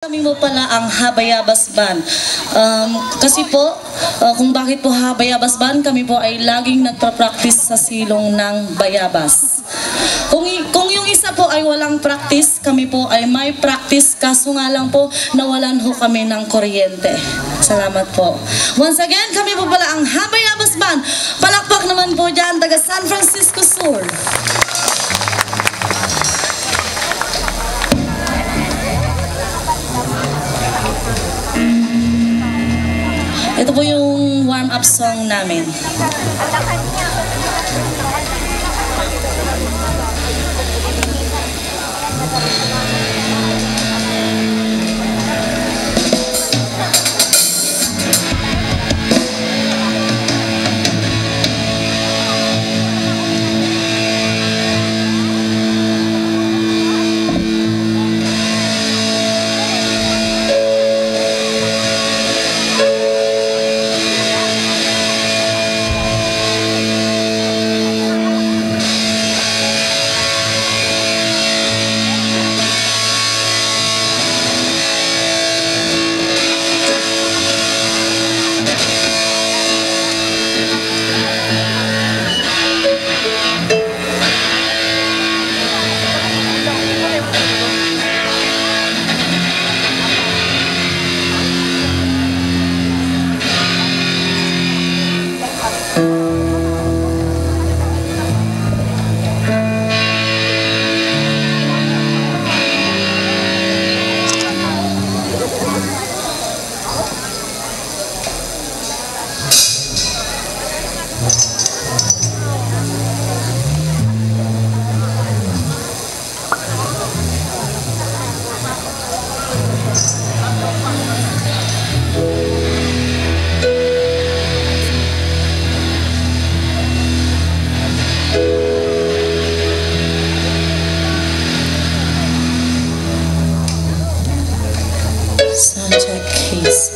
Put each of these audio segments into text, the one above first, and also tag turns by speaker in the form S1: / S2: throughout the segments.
S1: Kami mo pala ang Habayabas Band. Kasi po, kung bakit po Habayabas Band, kami po ay laging nagpa-practice sa silong ng bayabas. Kung yung isa po ay walang practice, kami po ay may practice, kaso nga lang po, nawalan ho kami ng kuryente. Salamat po. Once again, kami po pala ang Habayabas Band. Palakpak naman po dyan, taga San Francisco Sur. Ito po yung warm-up song namin. Soundcheck case.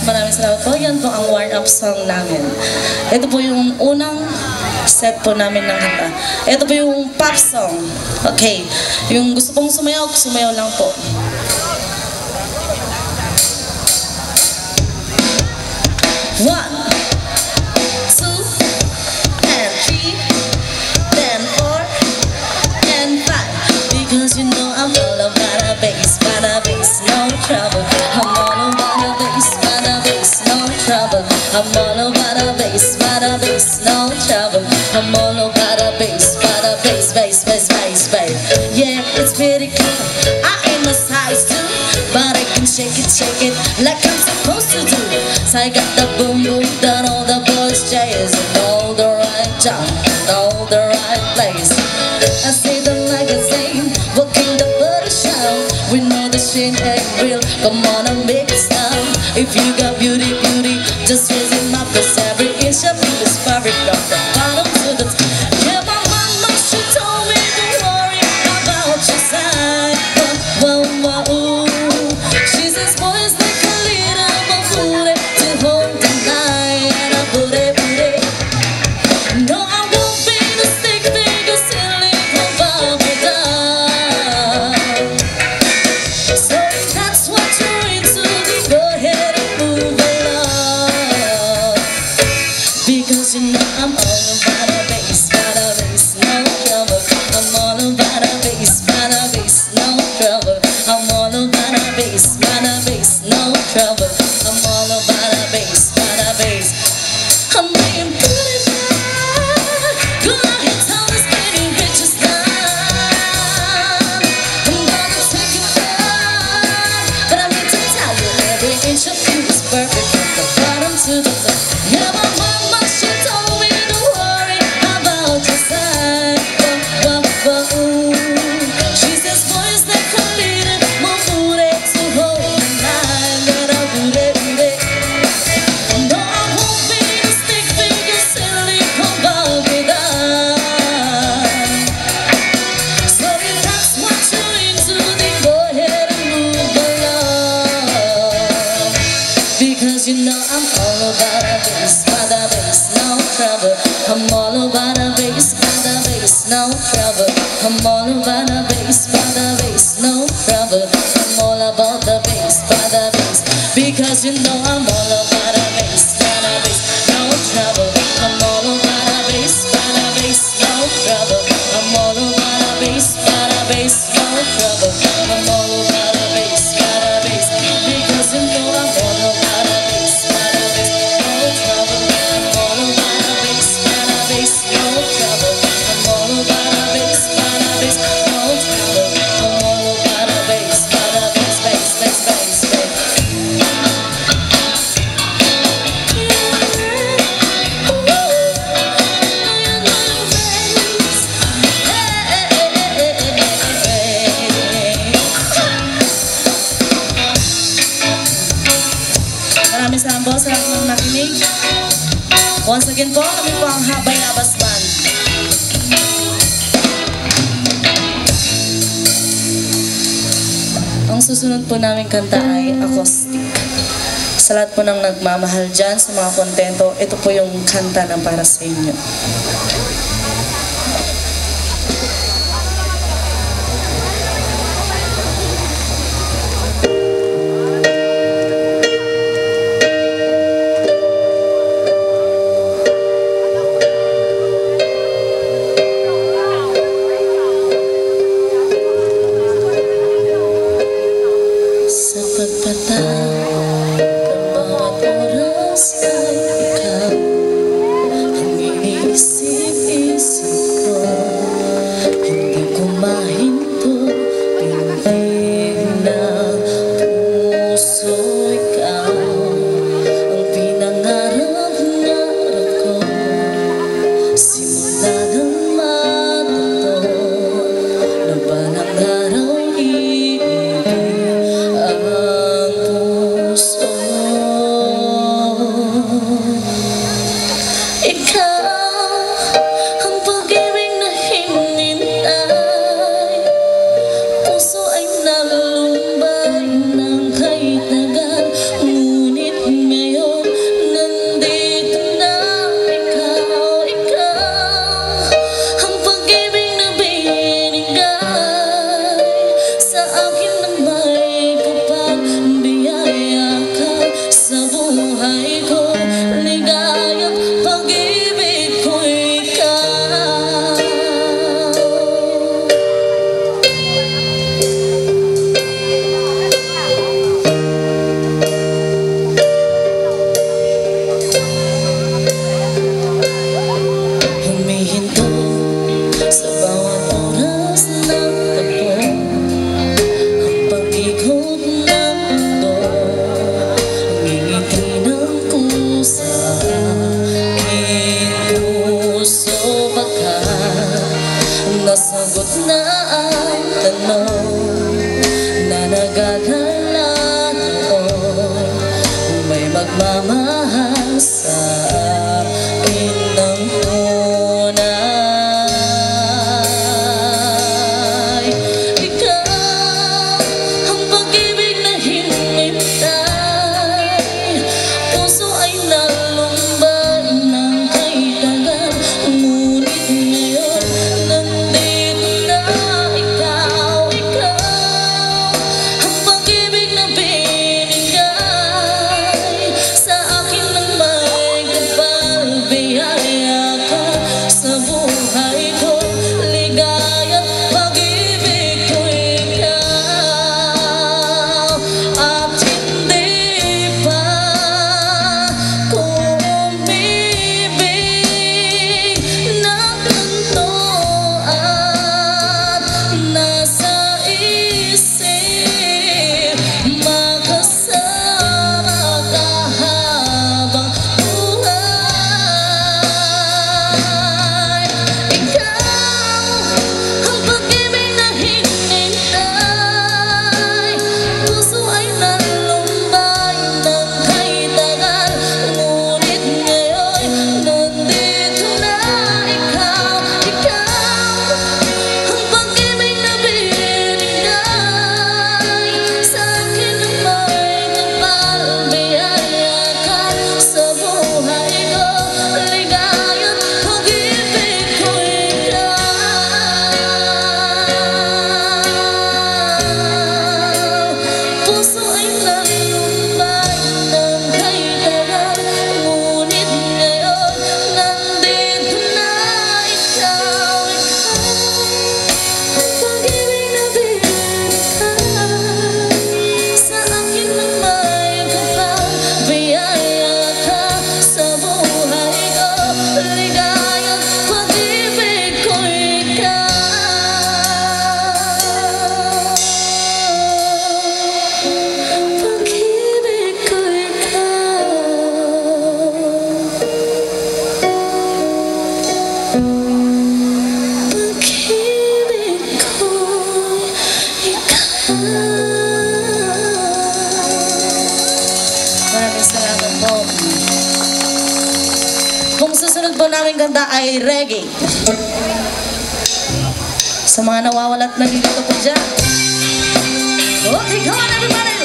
S1: Maraming salamat po. Yan po ang warm-up song namin. Ito po yung unang set po namin ng kanta. Ito po yung pop song. Okay. Yung gusto pong sumayaw, sumayaw lang po. One, two, and three, then four, and five. Because you know I'm all about a bass, no trouble. I'm all about a bass, no trouble. I'm all about a bass, no trouble. I'm all about a bass, bass. Yeah, it's pretty cool. I ain't a size 2, but I can shake it like I'm supposed to do. So I got the boom boom, done all the boys jazz, and all the right jump, and all the right place. I say them like I say, walking the body shout. We know the shit ain't real. Come on and make it stop. If you got beauty, just raise it up. 'Cause every inch of you is perfect from the bottom to the top. Yeah, my mama, she told me don't worry about your side. Whoa. She says boys like a little more booty to hold the night. And a booty. No, I won't be the stick figure silly from bubble down. So if that's what you're into, go ahead and move along. Because to the top. Yeah, my mama, she told me don't worry about your side. She says boys that can lead it, more booty to hold the line. That I'll do it. No, I won't be the stick figure silly about with us. So if that's what you're into, then go ahead and move along. Because you know I'm all about a bass, by the bass, no trouble. I'm all about a bass, by the bass, no trouble. I'm all about a bass, by the bass, no trouble. I'm all about the bass, by the bass. Because you know I'm all about a bass, by the bass, no trouble. I'm all about a bass, by the bass, no trouble. I'm all about a bass, by the bass, no trouble. I'm all about a bass, by the bass. Because you know I'm all about a bass, by the bass, no trouble. I'm all about a bass, by the bass, no trouble. I'm all about a bass, by the bass, no trouble. I'm all about a bass, by the bass, bass, bass, bass, bass. Maraming salamat po sa lahat ng nakinig. Once again po, kami po ang Habay Abas Band. Ang susunod po namin kanta ay acoustic. Sa lahat po ng nagmamahal dyan, sa mga kontento, ito po yung kanta na para sa inyo. Sa pagpatawag ng bawat oras ay ikaw ang iniisip-isip ko. Hindi ko mahinto, pintig ng puso ikaw ang pinangarap-ngarap ko. Simula ng mata to na balang araw ikaw ang pag-ibig na hinintay. Puso ay nalumbay ng kahit tagal. Ngunit ngayon nandito na ikaw. Ikaw ang pag-ibig na binigay sa akin na may kapal. Biyaya ka sa buhay ko. Ligayang pag-ibig ko ikaw. Humihinto sa bawat oras ng tapo, ang pag-ikot ng mundo, ngingiti ng kusa. Baka nasagot na ang tanong na nagagala noon. May magmamahal sa akin ng tunay. Ikaw ang pag-ibig na hinintay. Puso ay nalumbay ng kaitagan. Ngunit ngayon nandito na ikaw. Ikaw ang pag-ibig na binigay sa akin ng may salamat po. Kung susunod po namin kanta ay reggae. Sa mga nawawala at nalilito po dyan. Okay, come on everybody!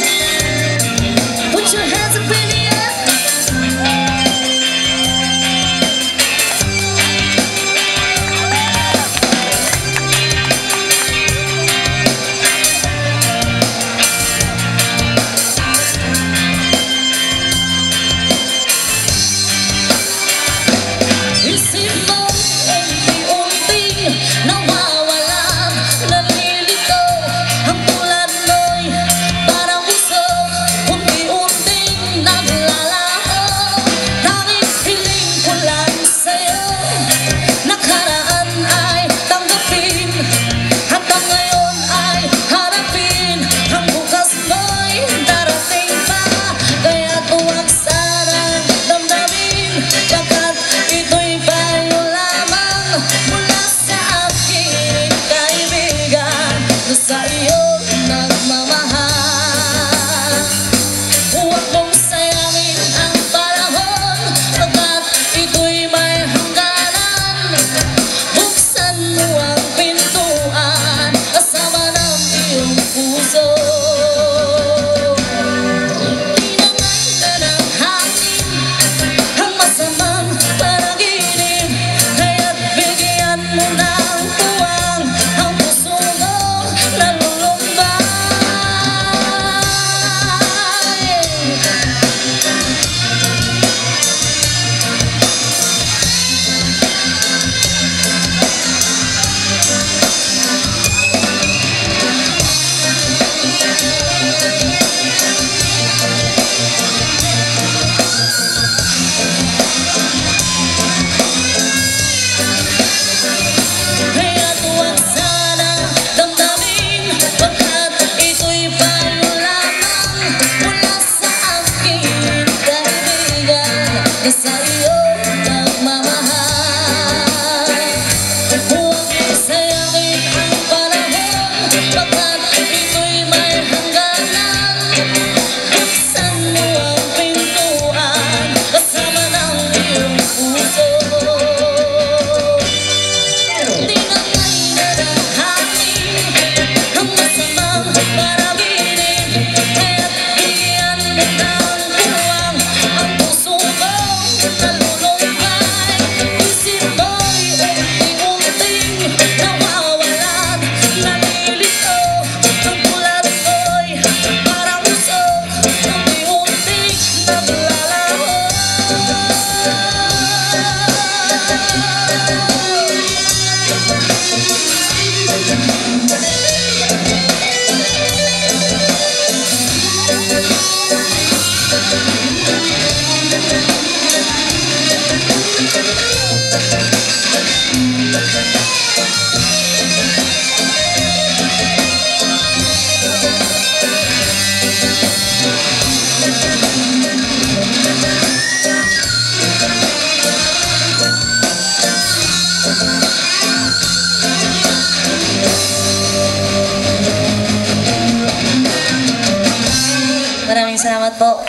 S1: Put your hands up in the air. Isip mo, unti-unting nawawalan, nalilito ang tulad mo'y parang usok, unti-unting naglalaho. Tanging hiling ko lang sa'yo, nakaraan ay tanggapin, hanggang ngayon ay harapin, ang bukas mo'y darating pa. Kaya't huwag sanang damdamin, pagkat ito'y payo lamang mula sa aking kaibigan na sa iyo nagmamahal. Huwag mong sayangin ang panahon, pagkat ito'y may hangganan. Buksan mo ang pintuan kasama ng iyong puso. Inangay na ng hangin ang masamang panaginip, kaya't bigyan mo ng tuwang ang puso mo nalulumbay. Kaya't huwag sanang damdamin, pagkat ito'y payo lamang mula sa aking kaibigan na sa iyo nagmamahal. Huwag mong sayangin ang panahon, pagkat ito'y may hangganan. Buksan mo ang pintuan kasama ng iyong puso. Tinangay na ng hangin ang masamang panaginip, kaya't bigyan mo ng tuwang ang puso mong nalulumbay. Isip mo'y unti-unting nawawalan, nalilito ang tulad mo'y parang usok, unti-unting naglalaho. Maraming salamat po.